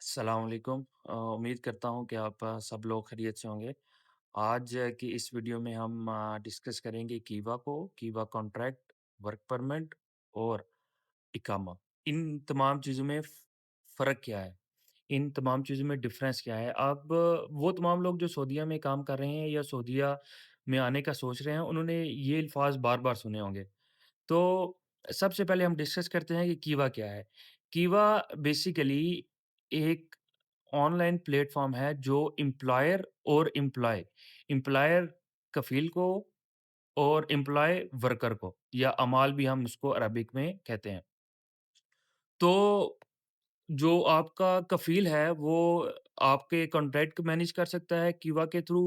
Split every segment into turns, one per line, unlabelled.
अस्सलाम वालेकुम। उम्मीद करता हूँ कि आप सब लोग खैरियत से होंगे। आज की इस वीडियो में हम डिस्कस करेंगे कीवा को, कीवा कॉन्ट्रैक्ट, वर्क परमिट और इकामा। इन तमाम चीज़ों में फ़र्क क्या है? इन तमाम चीज़ों में डिफ़रेंस क्या है? अब वो तमाम लोग जो सऊदीया में काम कर रहे हैं या सऊदीया में आने का सोच रहे हैं, उन्होंने ये अल्फ़ाज़ बार-बार सुने होंगे। तो सबसे पहले हम डिस्कस करते हैं कि कीवा क्या है? कीवा बेसिकली एक ऑनलाइन प्लेटफ़ॉर्म है जो एम्प्लॉयर और एम्प्लॉयर कफ़ील को और एम्प्लॉयी वर्कर को या अमाल भी हम उसको अरबिक में कहते हैं। तो जो आपका कफ़ील है, वो आपके कॉन्ट्रैक्ट को मैनेज कर सकता है कीवा के थ्रू।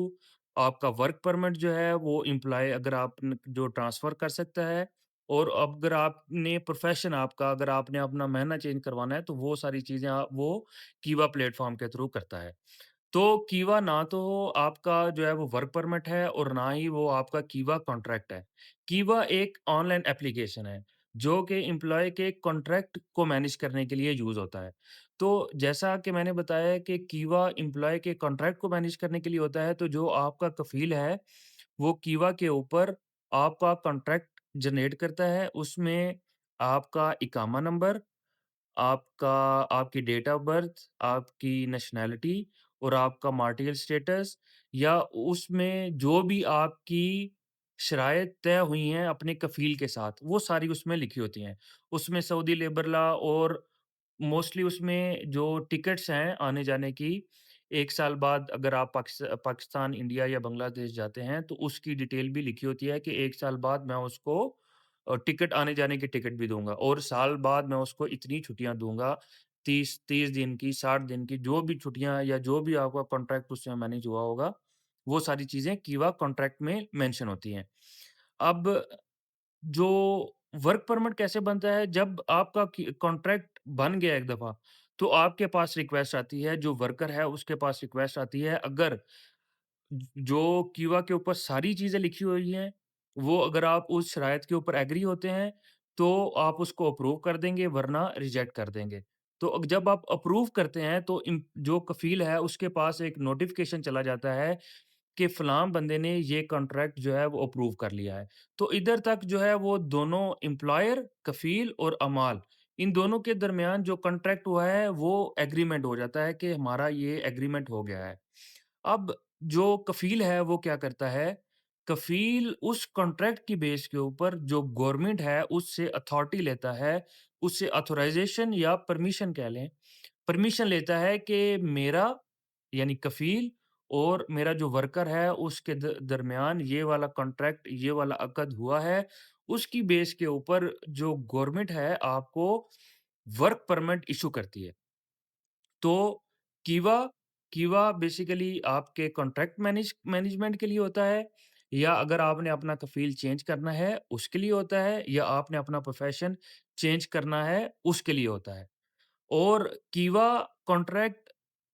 आपका वर्क परमिट जो है, वो एम्प्लॉयी अगर आप न जो ट्रांसफ़र कर सकता है और अगर आपने प्रोफ़ेशन आपका अगर आपने अपना महना चेंज करवाना है, तो वो सारी चीज़ें वो कीवा प्लेटफ़ॉर्म के थ्रू करता है। तो कीवा ना तो आपका जो है वो वर्क परमिट है और ना ही वो आपका कीवा कॉन्ट्रैक्ट है। कीवा एक ऑनलाइन एप्लीकेशन है, जो कि एम्प्लॉयी के कॉन्ट्रैक्ट को मैनेज करने के लिए यूज़ होता है। तो जैसा कि मैंने बताया कि कीवा एम्प्लॉयी के कॉन्ट्रैक्ट को मैनेज करने के लिए होता है, तो जो आपका कफ़ील है, वो कीवा के ऊपर आपका कॉन्ट्रैक्ट जनरेट करता है। उसमें आपका इकामा नंबर, आपका आपकी डेट ऑफ बर्थ, आपकी नेशनैलिटी और आपका मार्टियल स्टेटस या उसमें जो भी आपकी शराइत तय हुई हैं अपने कफ़ील के साथ, वो सारी उसमें लिखी होती हैं। उसमें सऊदी लेबर लॉ और मोस्टली उसमें जो टिकट्स हैं आने-जाने की, 1 साल बाद अगर आप पाकिस्तान, इंडिया या बांग्लादेश जाते हैं, तो उसकी डिटेल भी लिखी होती है कि 1 साल बाद मैं उसको टिकट आने-जाने की टिकट भी दूँगा और साल बाद मैं उसको इतनी छुट्टियाँ दूँगा, 30 दिन की, 60 दिन की, जो भी छुट्टियाँ या जो भी आपका कॉन्ट्रैक्ट उसमें मैनेज हुआ होगा, वो सारी चीज़ें कीवा कॉन्ट्रैक्ट में मेंशन होती हैं। अब जो वर्क परमिट कैसे बनता है, जब आपका की कॉन्ट्रैक्ट बन गया एक दफ़ा, तो आपके पास रिक्वेस्ट आती है, जो वर्कर है उसके पास रिक्वेस्ट आती है, अगर जो कीवा के ऊपर सारी चीज़ें लिखी हुई हैं, वो अगर आप उस शराइत के ऊपर एग्री होते हैं, तो आप उसको अप्रूव कर देंगे वरना रिजेक्ट कर देंगे। तो जब आप अप्रूव करते हैं तो जो कफ़ील है उसके पास एक नोटिफ़िकेशन चला जाता है कि फलाँ बंदे ने ये कॉन्ट्रैक्ट जो है वो अप्रूव कर लिया है। तो इधर तक जो है वो दोनों एम्प्लॉयर, कफ़ील और अमाल इन दोनों के दरमियान जो कॉन्ट्रैक्ट हुआ है वो एग्रीमेंट हो जाता है कि हमारा ये एग्रीमेंट हो गया है। अब जो कफ़ील है वो क्या करता है, कफ़ील उस कॉन्ट्रैक्ट की बेस के ऊपर जो गवर्नमेंट है उससे अथॉरिटी लेता है, उससे ऑथराइज़ेशन या परमिशन कह लें, परमिशन लेता है कि मेरा यानी कफ़ील और मेरा जो वर्कर है उसके दरमियान ये वाला कॉन्ट्रैक्ट, ये वाला अक़द हुआ है। उसकी बेस के ऊपर जो गवर्नमेंट है आपको वर्क परमिट इश्यू करती है। तो कीवा कीवा बेसिकली आपके कॉन्ट्रैक्ट मैनेजमेंट के लिए होता है या अगर आपने अपना कफ़ील चेंज करना है, उसके लिए होता है या आपने अपना प्रोफ़ेशन चेंज करना है, उसके लिए होता है। और कीवा कॉन्ट्रैक्ट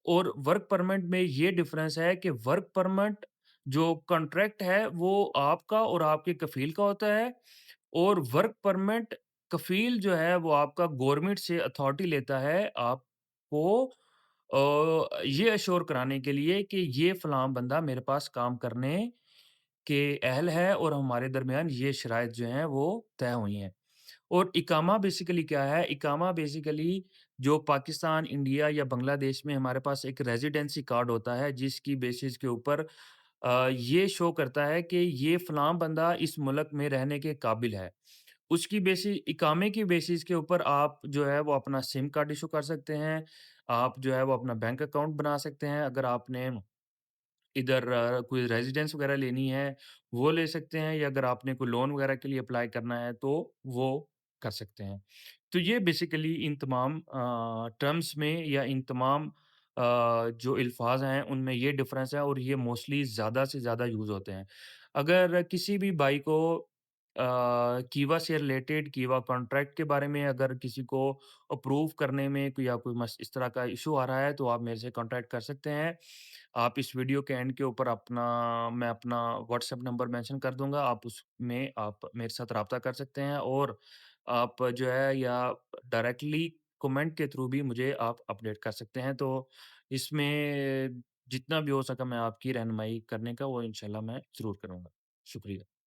और वर्क परमिट में ये डिफ़रेंस है कि वर्क परमिट जो कॉन्ट्रैक्ट है, वो आपका और आपके कफ़ील का होता है और वर्क परमिट कफ़ील जो है, वो आपका गवर्नमेंट से अथॉरिटी लेता है आपको ये एश्योर कराने के लिए कि ये फलाँ बंदा मेरे पास काम करने के अहल है और हमारे दरमियान ये शराइत जो हैं, वो तय हुई हैं। और इकामा बेसिकली क्या है? इकामा बेसिकली जो पाकिस्तान, इंडिया या बांग्लादेश में हमारे पास एक रेज़िडेंसी कार्ड होता है, जिसकी बेसिस के ऊपर ये शो करता है कि ये फलाँ बंदा इस मुल्क में रहने के काबिल है। उसकी इकामे की बेसिस के ऊपर आप जो है वो अपना सिम कार्ड इश्यू कर सकते हैं। आप जो है वो अपना बैंक अकाउंट बना सकते हैं। अगर आपने इधर कोई रेज़िडेंस वग़ैरह लेनी है, वो ले सकते हैं या अगर आपने कोई लोन वग़ैरह के लिए अप्लाई करना है, तो वो कर सकते हैं। तो ये बेसिकली इन तमाम टर्म्स में या इन तमाम जो अल्फ़ाज़ हैं, उनमें ये डिफ़रेंस है और ये मोस्टली ज़्यादा से ज़्यादा यूज़ होते हैं। अगर किसी भी भाई को कीवा से रिलेटेड कीवा कॉन्ट्रैक्ट के बारे में अगर किसी को अप्रूव करने में कोई या कोई मस इस तरह का इश्यू आ रहा है, तो आप मेरे से कॉन्टैक्ट कर सकते हैं। आप इस वीडियो के एंड के ऊपर मैं अपना व्हाट्सएप नंबर मेंशन कर दूँगा, आप उसमें आप मेरे साथ राब्ता कर सकते हैं और आप जो है या डायरेक्टली कमेंट के थ्रू भी मुझे आप अपडेट कर सकते हैं। तो इसमें जितना भी हो सका मैं आपकी रहनुमाई करने का वो इंशाल्लाह मैं ज़रूर करूँगा। शुक्रिया।